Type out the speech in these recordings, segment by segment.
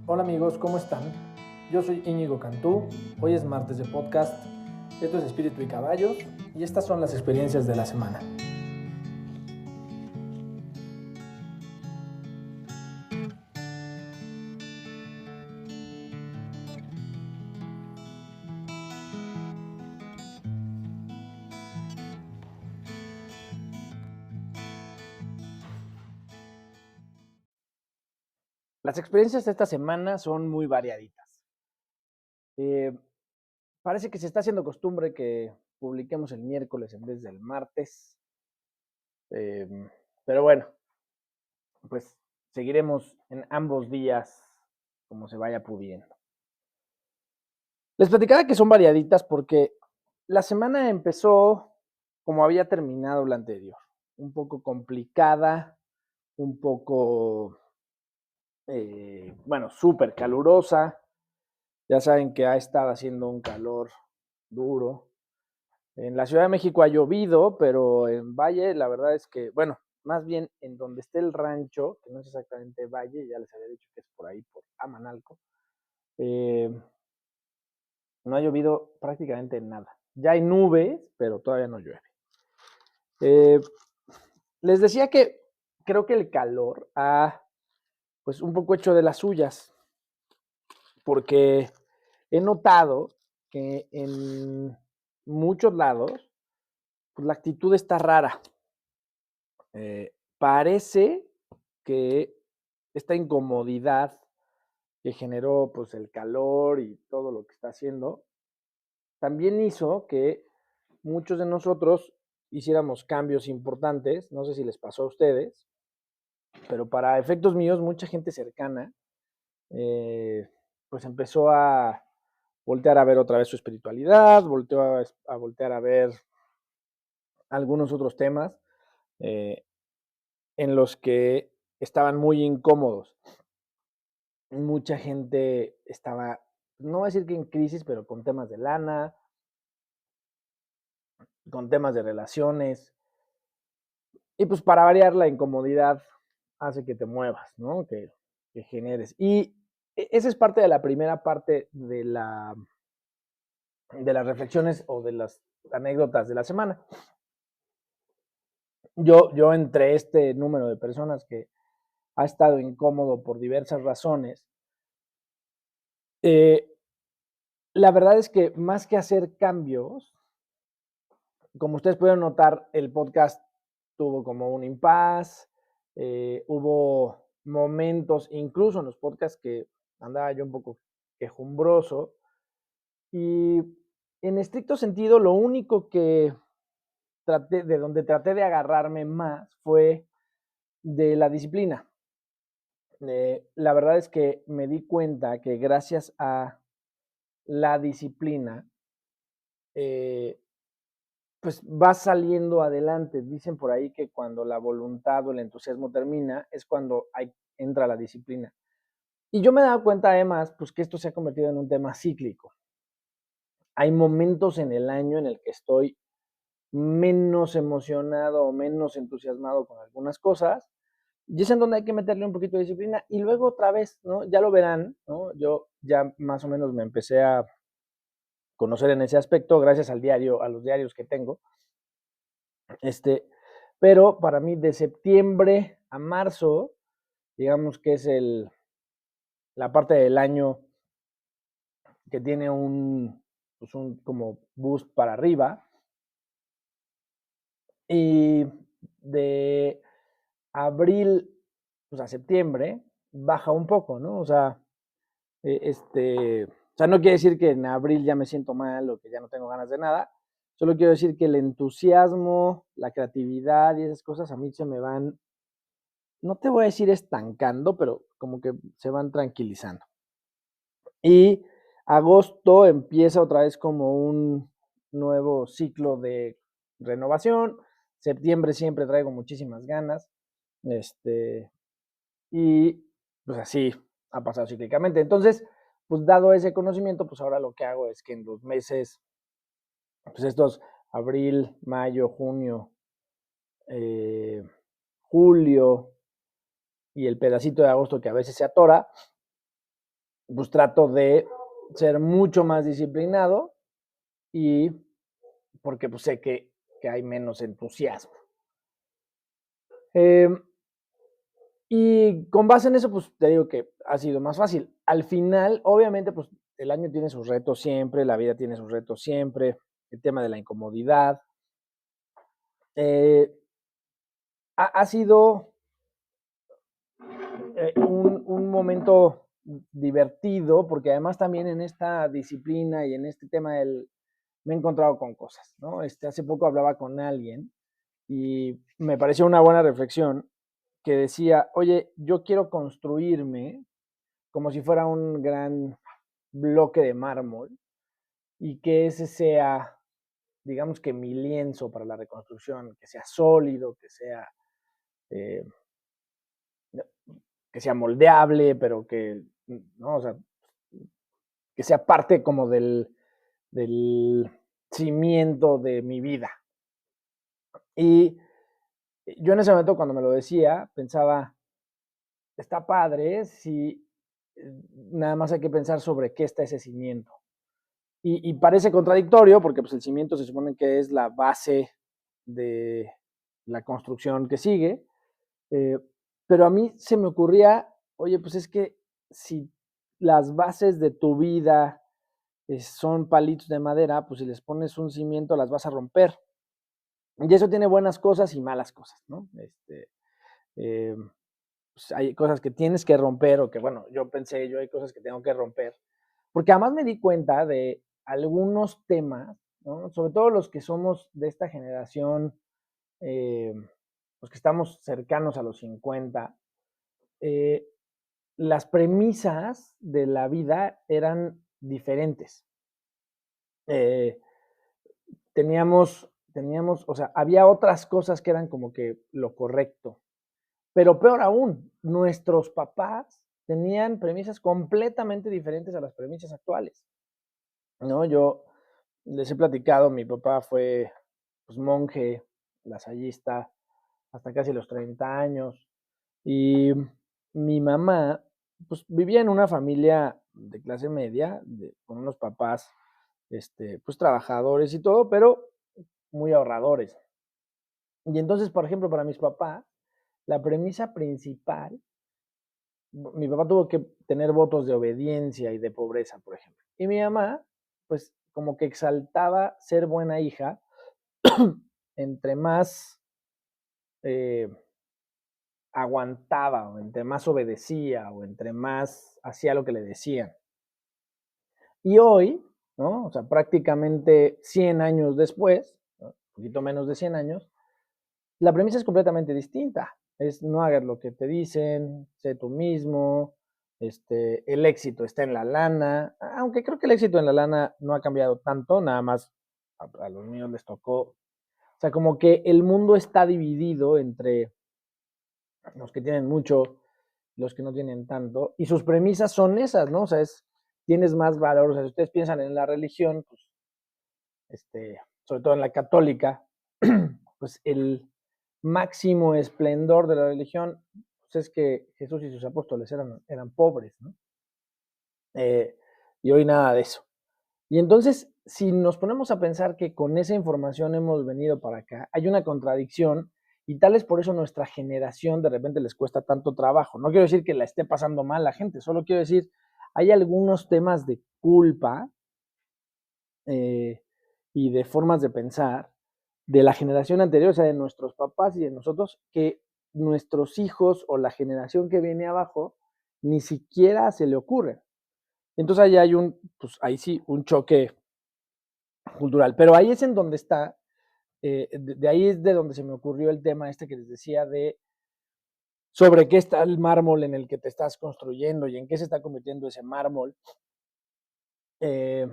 Hola amigos, ¿cómo están? Yo soy Íñigo Cantú, hoy es martes de podcast, esto es Espíritu y Caballos y estas son las experiencias de la semana. Las experiencias de esta semana son muy variaditas. Eh, Parece que se está haciendo costumbre que publiquemos el miércoles en vez del martes, eh, pero bueno, pues seguiremos en ambos días como se vaya pudiendo. Les platicaba que son variaditas porque la semana empezó como había terminado la anterior, un poco complicada, un poco, bueno, súper calurosa. Ya saben que ha estado haciendo un calor duro. En la Ciudad de México ha llovido, pero en Valle la verdad es que, bueno, más bien en donde esté el rancho, que no es exactamente Valle, ya les había dicho que es por ahí, por Amanalco, eh, no ha llovido prácticamente nada. Ya hay nubes, pero todavía no llueve. Eh, Les decía que creo que el calor ha, pues, un poco hecho de las suyas, porque he notado que en muchos lados, pues, la actitud está rara. Parece que esta incomodidad que generó, pues, el calor y todo lo que está haciendo, también hizo que muchos de nosotros hiciéramos cambios importantes, no sé si les pasó a ustedes, pero para efectos míos, mucha gente cercana, eh, pues empezó a voltear a ver otra vez su espiritualidad, volteó a voltear a ver algunos otros temas eh, en los que estaban muy incómodos. Mucha gente estaba, no voy a decir que en crisis, pero con temas de lana, con temas de relaciones, y pues para variar la incomodidad hace que te muevas, ¿no? Que generes. Y esa es parte de la primera parte de las reflexiones o de las anécdotas de la semana. Yo entre este número de personas que ha estado incómodo por diversas razones, eh, la verdad es que más que hacer cambios, como ustedes pudieron notar, el podcast tuvo como un impasse, hubo momentos, incluso en los podcasts que andaba yo un poco quejumbroso, y en estricto sentido, lo único que de donde traté de agarrarme más fue de la disciplina. La verdad es que me di cuenta que gracias a la disciplina, eh, pues vas saliendo adelante. Dicen por ahí que cuando la voluntad o el entusiasmo termina, es cuando entra la disciplina. Y yo me he dado cuenta además, pues que esto se ha convertido en un tema cíclico. Hay momentos en el año en el que estoy menos emocionado o menos entusiasmado con algunas cosas, y es en donde hay que meterle un poquito de disciplina, y luego otra vez, ¿no? Ya lo verán, ¿no? Yo ya más o menos me empecé a conocer en ese aspecto gracias al diario, a los diarios que tengo, pero para mí de septiembre a marzo, digamos que es la parte del año que tiene pues un como boost para arriba, y de abril, pues a septiembre, baja un poco, ¿no? O sea, no quiere decir que en abril ya me siento mal o que ya no tengo ganas de nada, solo quiero decir que el entusiasmo, la creatividad y esas cosas a mí se me van, no te voy a decir estancando, pero como que se van tranquilizando. Y agosto empieza otra vez como un nuevo ciclo de renovación. Septiembre siempre traigo muchísimas ganas. Este, y pues así ha pasado cíclicamente. Entonces, pues dado ese conocimiento, pues ahora lo que hago es que en los meses, pues estos abril, mayo, junio, eh, julio y el pedacito de agosto que a veces se atora, pues trato de ser mucho más disciplinado y porque pues sé que hay menos entusiasmo. Y con base en eso, pues te digo que ha sido más fácil. Al final, obviamente, pues el año tiene sus retos siempre, la vida tiene sus retos siempre, el tema de la incomodidad. Ha sido un momento divertido, porque además también en esta disciplina y en este tema me he encontrado con cosas, ¿no? Hace poco hablaba con alguien y me pareció una buena reflexión que decía, oye, yo quiero construirme como si fuera un gran bloque de mármol y que ese sea, digamos que mi lienzo para la reconstrucción, que sea sólido, eh, que sea moldeable, pero que, ¿no? O sea, que sea parte como del cimiento de mi vida. Y yo en ese momento cuando me lo decía, pensaba, está padre si nada más hay que pensar sobre qué está ese cimiento. Y parece contradictorio porque pues, el cimiento se supone que es la base de la construcción que sigue, eh, pero a mí se me ocurría, oye, pues es que si las bases de tu vida son palitos de madera, pues si les pones un cimiento las vas a romper. Y eso tiene buenas cosas y malas cosas, ¿no? Eh, pues hay cosas que tienes que romper o que, bueno, yo hay cosas que tengo que romper. Porque además me di cuenta de algunos temas, ¿no? Sobre todo los que somos de esta generación, los que estamos cercanos a los 50, eh, las premisas de la vida eran diferentes. Eh, o sea, había otras cosas que eran como que lo correcto. Pero peor aún, nuestros papás tenían premisas completamente diferentes a las premisas actuales, ¿no? Yo les he platicado, mi papá fue pues, monje, lasallista, hasta casi los 30 años. Y mi mamá, pues vivía en una familia de clase media, con unos papás, pues trabajadores y todo, pero muy ahorradores. Y entonces, por ejemplo, para mis papás, la premisa principal, mi papá tuvo que tener votos de obediencia y de pobreza, por ejemplo. Y mi mamá, pues como que exaltaba ser buena hija, entre más eh, aguantaba, o entre más obedecía, o entre más hacía lo que le decían. Y hoy, ¿no? O sea, prácticamente 100 años después, ¿no? Un poquito menos de 100 años, la premisa es completamente distinta. Es no hagas lo que te dicen, sé tú mismo, el éxito está en la lana, aunque creo que el éxito en la lana no ha cambiado tanto, nada más a los míos les tocó. O sea, como que el mundo está dividido entre los que tienen mucho, los que no tienen tanto, y sus premisas son esas, ¿no? O sea, tienes más valor, o sea, si ustedes piensan en la religión, pues, sobre todo en la católica, pues el máximo esplendor de la religión pues es que Jesús y sus apóstoles eran pobres, ¿no? Y hoy nada de eso. Y entonces, si nos ponemos a pensar que con esa información hemos venido para acá, hay una contradicción y tal es por eso nuestra generación de repente les cuesta tanto trabajo. No quiero decir que la esté pasando mal la gente, solo quiero decir, hay algunos temas de culpa y de formas de pensar de la generación anterior, o sea, de nuestros papás y de nosotros, que nuestros hijos o la generación que viene abajo ni siquiera se le ocurre. Entonces ahí hay pues ahí sí, un choque cultural. Pero ahí es en donde está, de ahí es de donde se me ocurrió el tema que les decía de sobre qué está el mármol en el que te estás construyendo y en qué se está convirtiendo ese mármol, eh,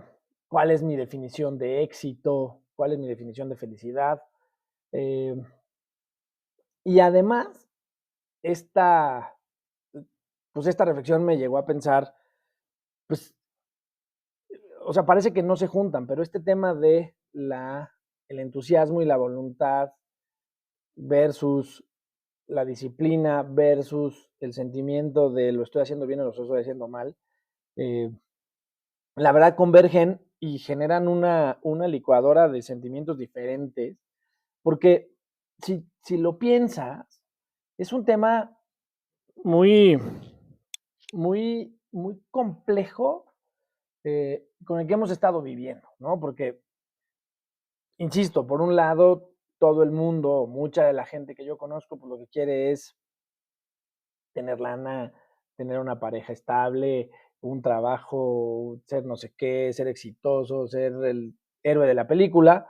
cuál es mi definición de éxito, cuál es mi definición de felicidad. Eh, y además, esta, pues esta reflexión me llegó a pensar, pues, o sea, parece que no se juntan, pero este tema de el entusiasmo y la voluntad versus la disciplina versus el sentimiento de lo estoy haciendo bien o lo estoy haciendo mal, eh, la verdad convergen y generan una licuadora de sentimientos diferentes, porque si lo piensas, es un tema muy, muy complejo con el que hemos estado viviendo, ¿no? Porque, insisto, por un lado, todo el mundo, mucha de la gente que yo conozco, pues lo que quiere es tener lana, tener una pareja estable, un trabajo, ser no sé qué, ser exitoso, ser el héroe de la película.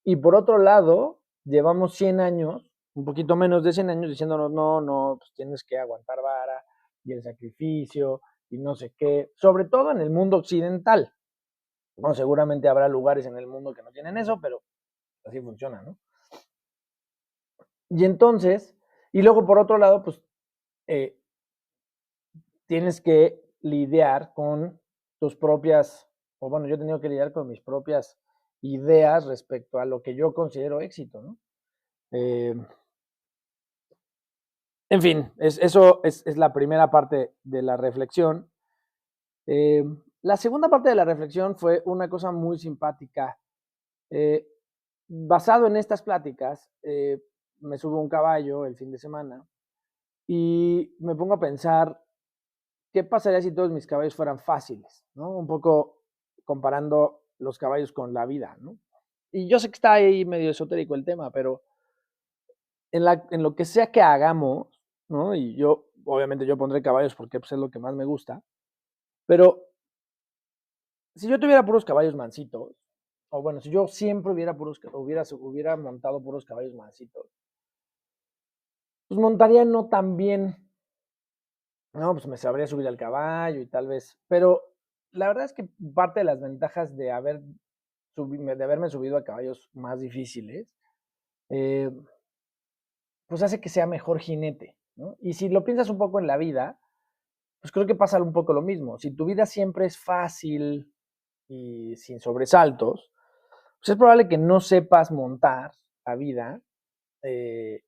Y por otro lado, llevamos 100 años, un poquito menos de 100 años, diciéndonos, no, no, pues tienes que aguantar vara y el sacrificio y no sé qué, sobre todo en el mundo occidental. Bueno, seguramente habrá lugares en el mundo que no tienen eso, pero así funciona, ¿no? Y entonces, y luego por otro lado, pues eh, tienes que lidiar con tus propias, o bueno, yo he tenido que lidiar con mis propias ideas respecto a lo que yo considero éxito, ¿no? Eh, en fin, eso es la primera parte de la reflexión. Eh, la segunda parte de la reflexión fue una cosa muy simpática. Eh, basado en estas pláticas, me subo a un caballo el fin de semana y me pongo a pensar qué pasaría si todos mis caballos fueran fáciles, ¿no? Un poco comparando los caballos con la vida, ¿no? Y yo sé que está ahí medio esotérico el tema, pero en lo que sea que hagamos, ¿no? Y yo, obviamente yo pondré caballos porque pues, es lo que más me gusta, pero si yo tuviera puros caballos mansitos, o bueno, si yo siempre hubiera montado puros caballos mansitos, pues montaría no tan bien, no, pues me sabría subir al caballo y tal vez, pero la verdad es que parte de las ventajas de haberme subido a caballos más difíciles, eh, pues hace que sea mejor jinete, ¿no? Y si lo piensas un poco en la vida, pues creo que pasa un poco lo mismo. Si tu vida siempre es fácil y sin sobresaltos, pues es probable que no sepas montar la vida eh,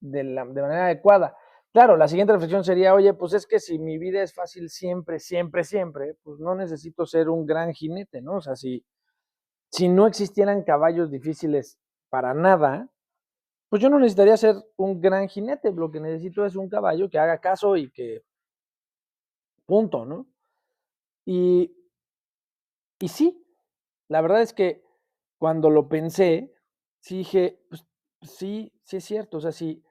de manera adecuada. Claro, la siguiente reflexión sería, oye, pues es que si mi vida es fácil siempre, siempre, siempre, pues no necesito ser un gran jinete, ¿no? O sea, si no existieran caballos difíciles para nada, pues yo no necesitaría ser un gran jinete, lo que necesito es un caballo que haga caso y que punto, ¿no? Y, y sí, la verdad es que cuando lo pensé, sí dije, pues sí, sí es cierto, o sea, sí,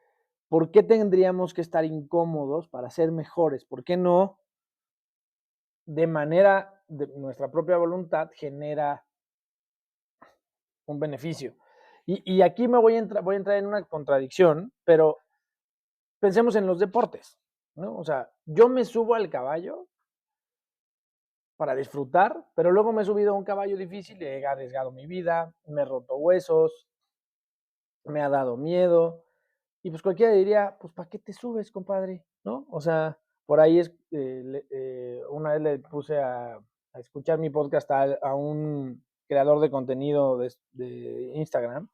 ¿por qué tendríamos que estar incómodos para ser mejores? ¿Por qué no de manera de nuestra propia voluntad genera un beneficio? Y aquí voy a entrar en una contradicción, pero pensemos en los deportes, ¿no? O sea, yo me subo al caballo para disfrutar, pero luego me he subido a un caballo difícil y he arriesgado mi vida, me he roto huesos, me ha dado miedo, y pues cualquiera diría, pues ¿para qué te subes, compadre? ¿No? O sea, por ahí una vez le puse a escuchar mi podcast a un creador de contenido de Instagram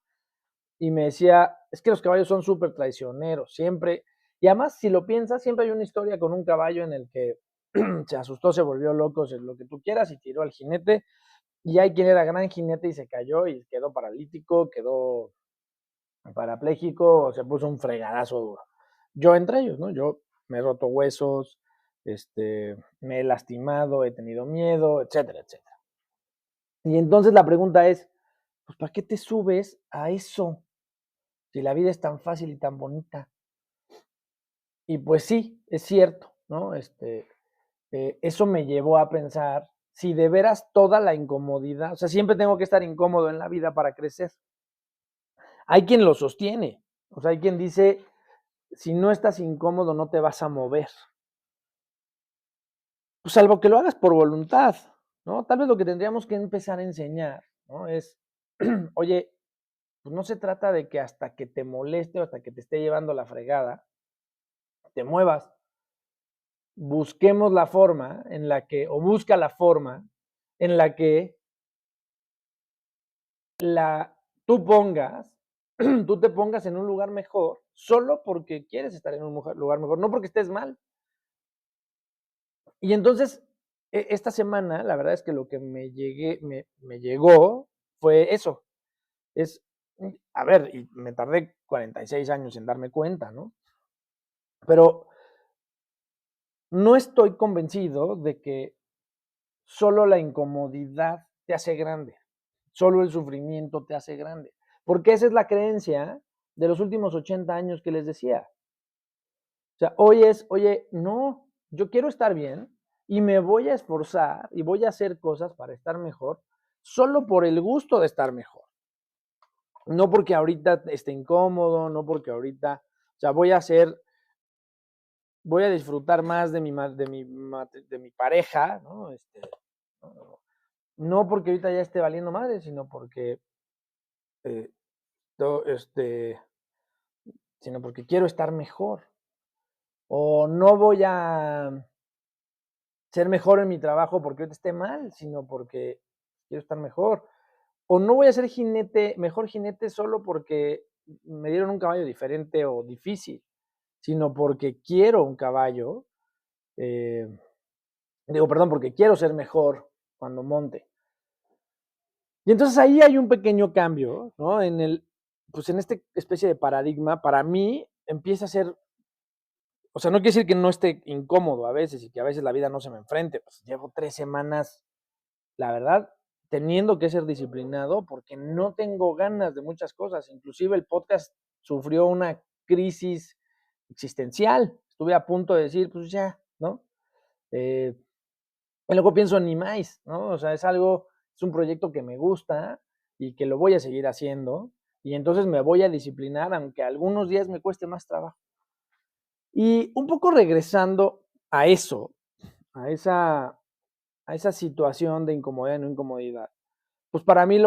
y me decía, es que los caballos son súper traicioneros, siempre, y además si lo piensas, siempre hay una historia con un caballo en el que se asustó, se volvió loco, lo que tú quieras y tiró al jinete, y hay quien era gran jinete y se cayó y quedó paralítico, quedó parapléjico o se puso un fregadazo duro. Yo entre ellos, ¿no? Yo me he roto huesos, me he lastimado, he tenido miedo, etcétera, etcétera. Y entonces la pregunta es, pues ¿para qué te subes a eso? Si la vida es tan fácil y tan bonita. Y pues sí, es cierto, ¿no? Eso me llevó a pensar si de veras toda la incomodidad, o sea, siempre tengo que estar incómodo en la vida para crecer. Hay quien lo sostiene, o sea, hay quien dice, si no estás incómodo no te vas a mover. Pues salvo que lo hagas por voluntad, ¿no? Tal vez lo que tendríamos que empezar a enseñar, ¿no? Es, oye, pues no se trata de que hasta que te moleste o hasta que te esté llevando la fregada, te muevas. Busquemos la forma en la que, o busca la forma en la que tú tú te pongas en un lugar mejor solo porque quieres estar en un lugar mejor, no porque estés mal. Y entonces esta semana, la verdad es que lo que me llegó fue eso. A ver, y me tardé 46 años en darme cuenta, ¿no? Pero no estoy convencido de que solo la incomodidad te hace grande, solo el sufrimiento te hace grande, porque esa es la creencia de los últimos 80 años que les decía. O sea, hoy es, oye, no, yo quiero estar bien y me voy a esforzar y voy a hacer cosas para estar mejor, solo por el gusto de estar mejor. No porque ahorita esté incómodo, no porque ahorita, o sea, voy a disfrutar más de mi pareja, ¿no? No porque ahorita ya esté valiendo madre, sino porque, eh, to- este, sino porque quiero estar mejor. O no voy a ser mejor en mi trabajo porque ahorita esté mal, sino porque quiero estar mejor. O no voy a ser mejor jinete solo porque me dieron un caballo diferente o difícil, sino porque quiero un caballo, eh, perdón, porque quiero ser mejor cuando monte. Y entonces ahí hay un pequeño cambio, ¿no? Pues en esta especie de paradigma, para mí empieza a ser, o sea, no quiere decir que no esté incómodo a veces y que a veces la vida no se me enfrente, pues llevo 3 semanas, la verdad, teniendo que ser disciplinado porque no tengo ganas de muchas cosas, inclusive el podcast sufrió una crisis existencial, estuve a punto de decir, pues ya, ¿no? Y luego pienso ni más, ¿no? O sea, es un proyecto que me gusta y que lo voy a seguir haciendo y entonces me voy a disciplinar aunque algunos días me cueste más trabajo. Y un poco regresando a eso, a esa, a esa situación de incomodidad y no incomodidad, pues para mí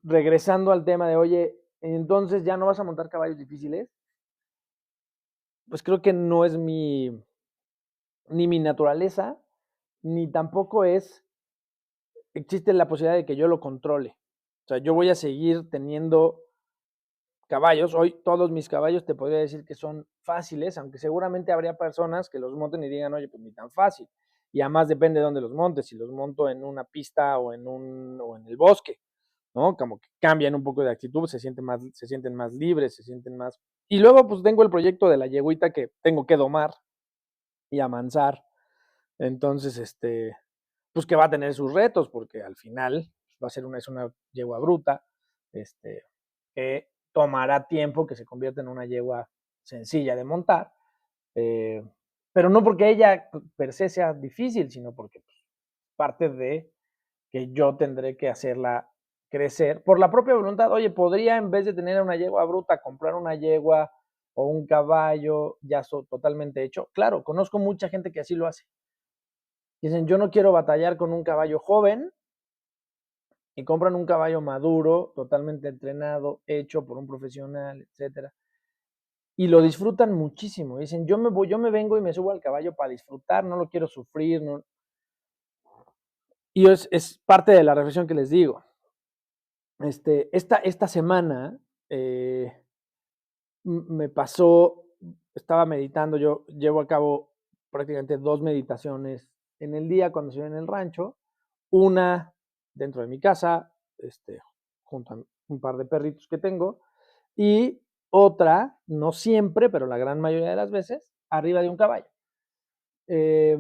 regresando al tema de, oye, entonces ya no vas a montar caballos difíciles, pues creo que no es ni mi naturaleza, ni tampoco existe la posibilidad de que yo lo controle. O sea, yo voy a seguir teniendo caballos. Hoy todos mis caballos te podría decir que son fáciles, aunque seguramente habría personas que los monten y digan, oye, pues ni tan fácil. Y además depende de dónde los montes, si los monto en una pista o en el bosque, ¿no? Como que cambian un poco de actitud, se sienten más libres, se sienten más. Y luego, pues tengo el proyecto de la yeguita que tengo que domar y amansar. Entonces, pues que va a tener sus retos, porque al final es una yegua bruta, este, que tomará tiempo que se convierta en una yegua sencilla de montar, eh, pero no porque ella per se sea difícil, sino porque pues, parte de que yo tendré que hacerla crecer por la propia voluntad. Oye, podría en vez de tener una yegua bruta, comprar una yegua o un caballo ya totalmente hecho. Claro, conozco mucha gente que así lo hace. Dicen, yo no quiero batallar con un caballo joven y compran un caballo maduro, totalmente entrenado, hecho por un profesional, etcétera. Y lo disfrutan muchísimo. Dicen, yo me vengo y me subo al caballo para disfrutar, no lo quiero sufrir. No. Y es parte de la reflexión que les digo. Esta semana me pasó, estaba meditando, yo llevo a cabo prácticamente 2 meditaciones en el día cuando estoy en el rancho, una dentro de mi casa, junto a un par de perritos que tengo, y otra, no siempre, pero la gran mayoría de las veces, arriba de un caballo. Eh,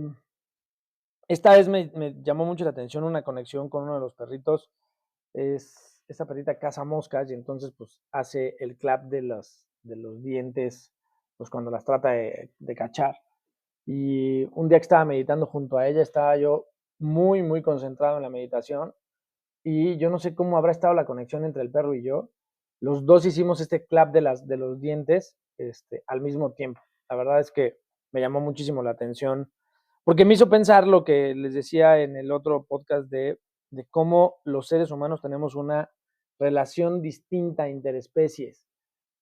esta vez me llamó mucho la atención una conexión con uno de los perritos, esta perrita caza moscas y entonces pues hace el clap de los dientes, pues cuando las trata de cachar. Y un día que estaba meditando junto a ella, estaba yo muy, muy concentrado en la meditación y yo no sé cómo habrá estado la conexión entre el perro y yo. Los dos hicimos este clap de los dientes al mismo tiempo. La verdad es que me llamó muchísimo la atención porque me hizo pensar lo que les decía en el otro podcast de cómo los seres humanos tenemos una relación distinta interespecies.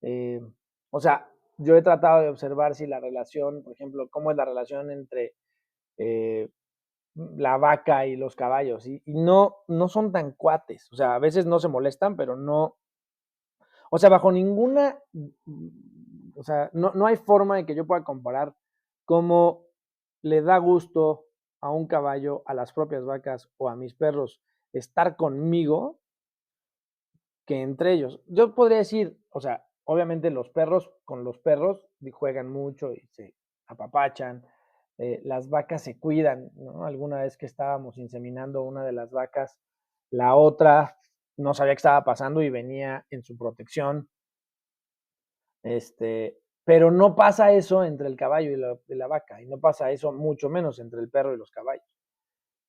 Eh, o sea, yo he tratado de observar si la relación, por ejemplo, cómo es la relación entre eh, la vaca y los caballos, y no son tan cuates, o sea, a veces no se molestan, pero no, o sea, bajo ninguna, o sea, no hay forma de que yo pueda comparar cómo le da gusto a un caballo, a las propias vacas o a mis perros estar conmigo que entre ellos. Yo podría decir, o sea, obviamente los perros con los perros juegan mucho y se apapachan, las vacas se cuidan, ¿no? Alguna vez que estábamos inseminando una de las vacas, la otra no sabía qué estaba pasando y venía en su protección. Pero no pasa eso entre el caballo y la vaca, y no pasa eso mucho menos entre el perro y los caballos.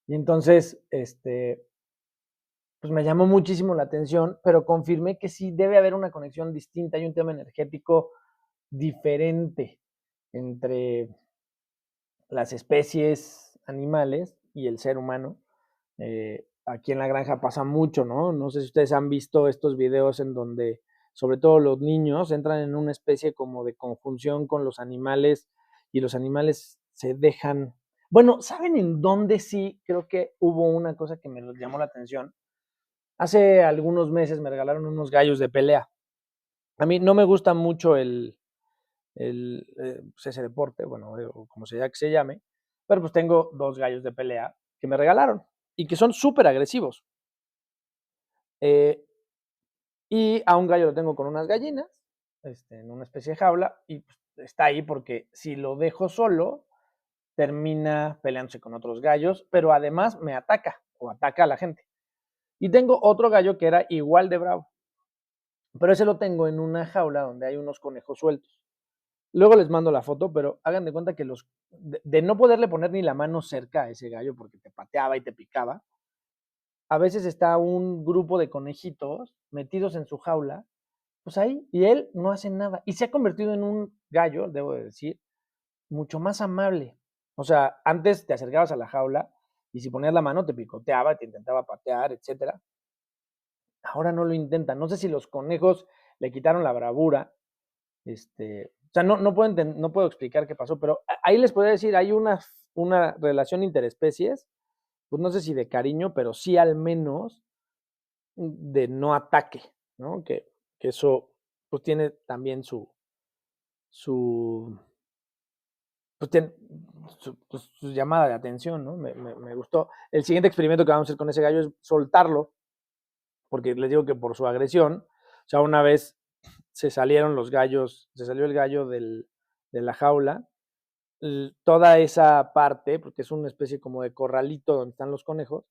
Y entonces, pues me llamó muchísimo la atención, pero confirmé que sí debe haber una conexión distinta, hay un tema energético diferente entre las especies animales y el ser humano. Aquí en la granja pasa mucho, ¿no? No sé si ustedes han visto estos videos en donde, sobre todo los niños, entran en una especie como de conjunción con los animales y los animales se dejan... Bueno, ¿saben en dónde sí? Creo que hubo una cosa que me llamó la atención. Hace algunos meses me regalaron unos gallos de pelea. A mí no me gusta mucho pues ese deporte, bueno, como sea que se llame, pero pues tengo 2 gallos de pelea que me regalaron y que son súper agresivos. Y a un gallo lo tengo con unas gallinas, en una especie de jaula, y pues, está ahí porque si lo dejo solo, termina peleándose con otros gallos, pero además me ataca o ataca a la gente. Y tengo otro gallo que era igual de bravo, pero ese lo tengo en una jaula donde hay unos conejos sueltos. Luego les mando la foto, pero hagan de cuenta que de no poderle poner ni la mano cerca a ese gallo porque te pateaba y te picaba, a veces está un grupo de conejitos metidos en su jaula, pues ahí, y él no hace nada. Y se ha convertido en un gallo, debo de decir, mucho más amable. O sea, antes te acercabas a la jaula y si ponías la mano te picoteaba, te intentaba patear, etcétera. Ahora no lo intentan. No sé si los conejos le quitaron la bravura. O sea, no puedo explicar qué pasó, pero ahí les podría decir, hay una relación interespecies, pues no sé si de cariño, pero sí al menos de no ataque, ¿no? Que eso pues tiene también su, pues, tiene, su llamada de atención, ¿no? Me gustó. El siguiente experimento que vamos a hacer con ese gallo es soltarlo, porque les digo que por su agresión, o sea, una vez se salieron los gallos, se salió el gallo de la jaula, toda esa parte, porque es una especie como de corralito donde están los conejos,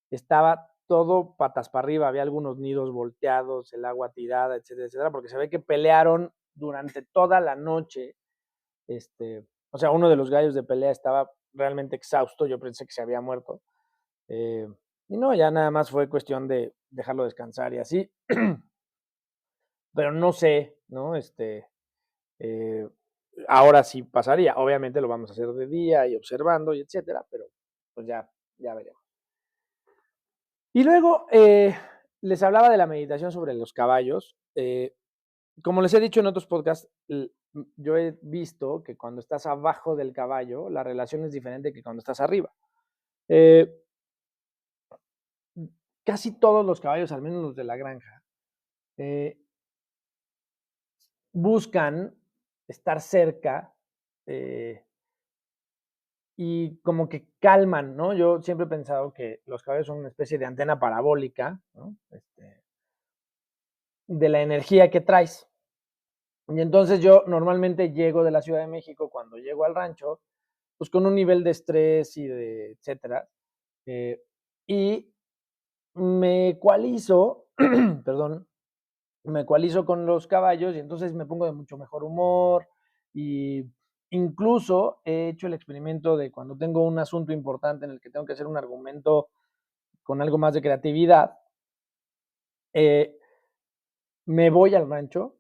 estaba todo patas para arriba, había algunos nidos volteados, el agua tirada, etcétera, etcétera, porque se ve que pelearon durante toda la noche. O sea, uno de los gallos de pelea estaba realmente exhausto, yo pensé que se había muerto. Eh, y no, ya nada más fue cuestión de dejarlo descansar y así. Pero no sé, ¿no? Eh, ahora sí pasaría. Obviamente lo vamos a hacer de día y observando y etcétera, pero pues ya veremos. Y luego les hablaba de la meditación sobre los caballos. Como les he dicho en otros podcasts, yo he visto que cuando estás abajo del caballo, la relación es diferente que cuando estás arriba. Eh, Casi todos los caballos, al menos los de la granja, eh, buscan estar cerca y como que calman, ¿no? Yo siempre he pensado que los caballos son una especie de antena parabólica, ¿no? De la energía que traes. Y entonces yo normalmente llego de la Ciudad de México, cuando llego al rancho, pues con un nivel de estrés y de etcétera, y me ecualizo, perdón, me ecualizo con los caballos y entonces me pongo de mucho mejor humor y incluso he hecho el experimento de cuando tengo un asunto importante en el que tengo que hacer un argumento con algo más de creatividad, eh, me voy al rancho,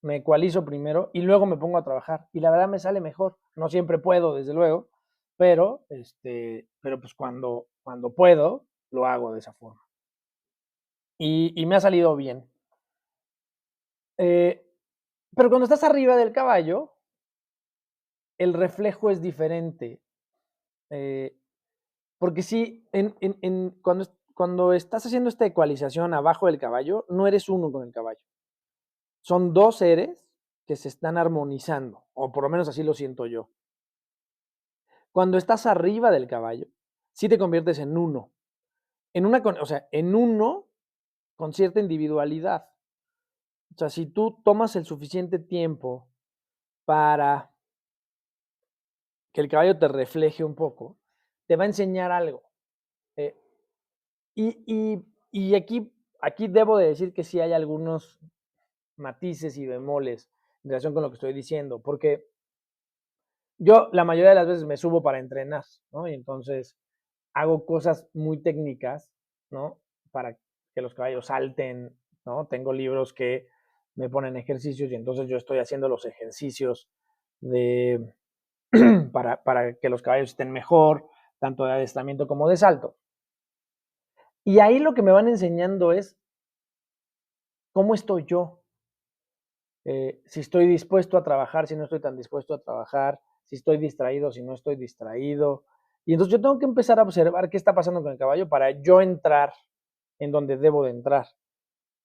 me ecualizo primero y luego me pongo a trabajar y la verdad me sale mejor. No siempre puedo, desde luego, pero pues cuando puedo, lo hago de esa forma. Y me ha salido bien. Eh, pero cuando estás arriba del caballo, el reflejo es diferente. Eh, Porque sí, cuando estás haciendo esta ecualización abajo del caballo, no eres uno con el caballo. Son 2 seres que se están armonizando, o por lo menos así lo siento yo. Cuando estás arriba del caballo, sí te conviertes en uno. En uno con cierta individualidad. O sea, si tú tomas el suficiente tiempo para que el caballo te refleje un poco, te va a enseñar algo. Eh, y aquí debo de decir que sí hay algunos matices y bemoles en relación con lo que estoy diciendo, porque yo la mayoría de las veces me subo para entrenar, ¿no? Y entonces hago cosas muy técnicas, ¿no? Para que los caballos salten, ¿no? Tengo libros que me ponen ejercicios y entonces yo estoy haciendo los ejercicios de, para que los caballos estén mejor, tanto de adiestramiento como de salto. Y ahí lo que me van enseñando es cómo estoy yo, si estoy dispuesto a trabajar, si no estoy tan dispuesto a trabajar, si estoy distraído, si no estoy distraído. Y entonces yo tengo que empezar a observar qué está pasando con el caballo para yo entrar en donde debo de entrar.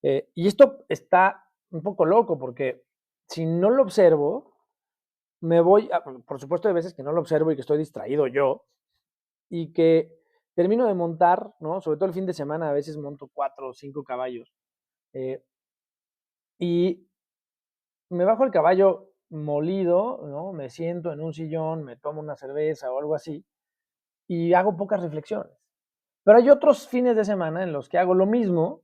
Y esto está un poco loco porque si no lo observo, por supuesto hay veces que no lo observo y que estoy distraído yo y que termino de montar, ¿no? Sobre todo el fin de semana a veces monto 4 o 5 caballos. Eh, y me bajo el caballo molido, ¿no? Me siento en un sillón, me tomo una cerveza o algo así y hago pocas reflexiones. Pero hay otros fines de semana en los que hago lo mismo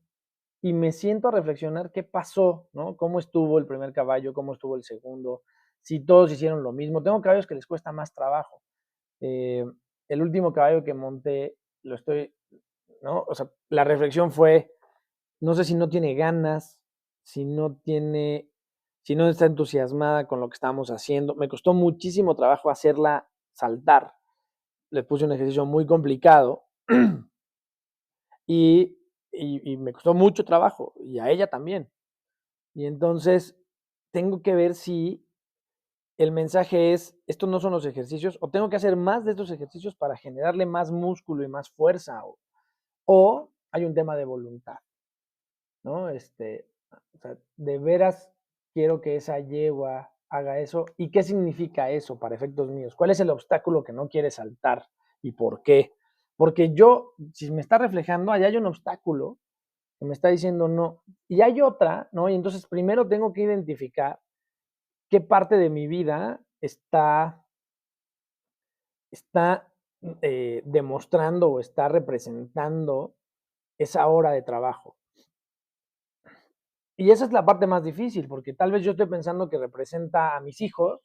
y me siento a reflexionar qué pasó, ¿no? Cómo estuvo el primer caballo, cómo estuvo el segundo, si todos hicieron lo mismo. Tengo caballos que les cuesta más trabajo. Eh, el último caballo que monté, ¿no? O sea, la reflexión fue, no sé si no tiene ganas, si no tiene, si no está entusiasmada con lo que estamos haciendo. Me costó muchísimo trabajo hacerla saltar. Le puse un ejercicio muy complicado y, y me costó mucho trabajo y a ella también. Y entonces tengo que ver si el mensaje es, estos no son los ejercicios, o tengo que hacer más de estos ejercicios para generarle más músculo y más fuerza, o hay un tema de voluntad, ¿no? O sea, de veras quiero que esa yegua haga eso. ¿Y qué significa eso para efectos míos? ¿Cuál es el obstáculo que no quiere saltar y por qué? Porque yo, si me está reflejando, allá hay un obstáculo que me está diciendo no. Y hay otra, ¿no? Y entonces primero tengo que identificar qué parte de mi vida está demostrando o está representando esa hora de trabajo. Y esa es la parte más difícil, porque tal vez yo estoy pensando que representa a mis hijos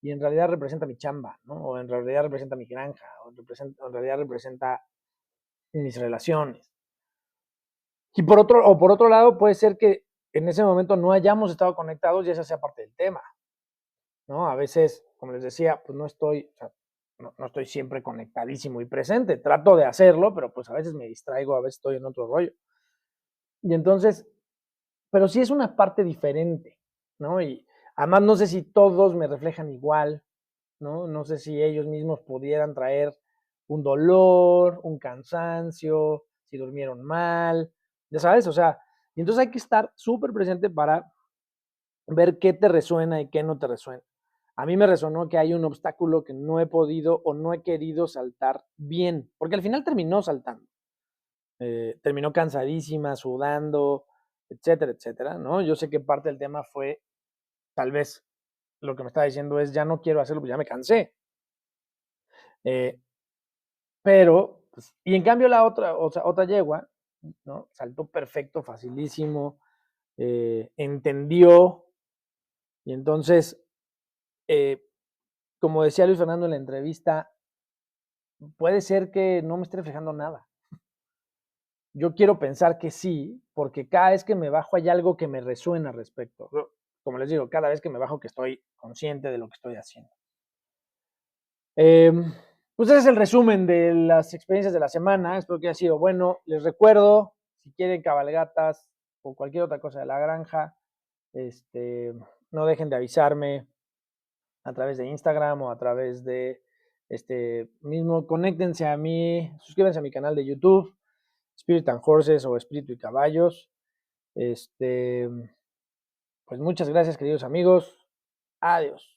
y en realidad representa mi chamba, ¿no? O en realidad representa mi granja, o en realidad representa mis relaciones. Por otro lado, puede ser que en ese momento no hayamos estado conectados y esa sea parte del tema, ¿no? A veces, como les decía, pues no estoy siempre conectadísimo y presente. Trato de hacerlo, pero pues a veces me distraigo, a veces estoy en otro rollo. Y entonces, pero sí es una parte diferente, ¿no? Y además no sé si todos me reflejan igual, ¿no? No sé si ellos mismos pudieran traer un dolor, un cansancio, si durmieron mal, ya sabes, o sea, y entonces hay que estar súper presente para ver qué te resuena y qué no te resuena. A mí me resonó que hay un obstáculo que no he podido o no he querido saltar bien, porque al final terminó saltando. Terminó cansadísima, sudando, etcétera, etcétera, ¿no? Yo sé que parte del tema fue, tal vez, lo que me estaba diciendo es, ya no quiero hacerlo, pues ya me cansé. Eh, pero, pues, y en cambio la otra, o sea, otra yegua, ¿no? Saltó perfecto, facilísimo, entendió, y entonces, eh, como decía Luis Fernando en la entrevista, puede ser que no me esté reflejando nada. Yo quiero pensar que sí, porque cada vez que me bajo hay algo que me resuena al respecto. Como les digo, cada vez que me bajo que estoy consciente de lo que estoy haciendo. Pues ese es el resumen de las experiencias de la semana. Espero que haya sido bueno. Les recuerdo, si quieren cabalgatas o cualquier otra cosa de la granja, no dejen de avisarme a través de Instagram o a través de mismo. Conéctense a mí, suscríbanse a mi canal de YouTube, Spirit and Horses o Espíritu y Caballos. Pues muchas gracias, queridos amigos. Adiós.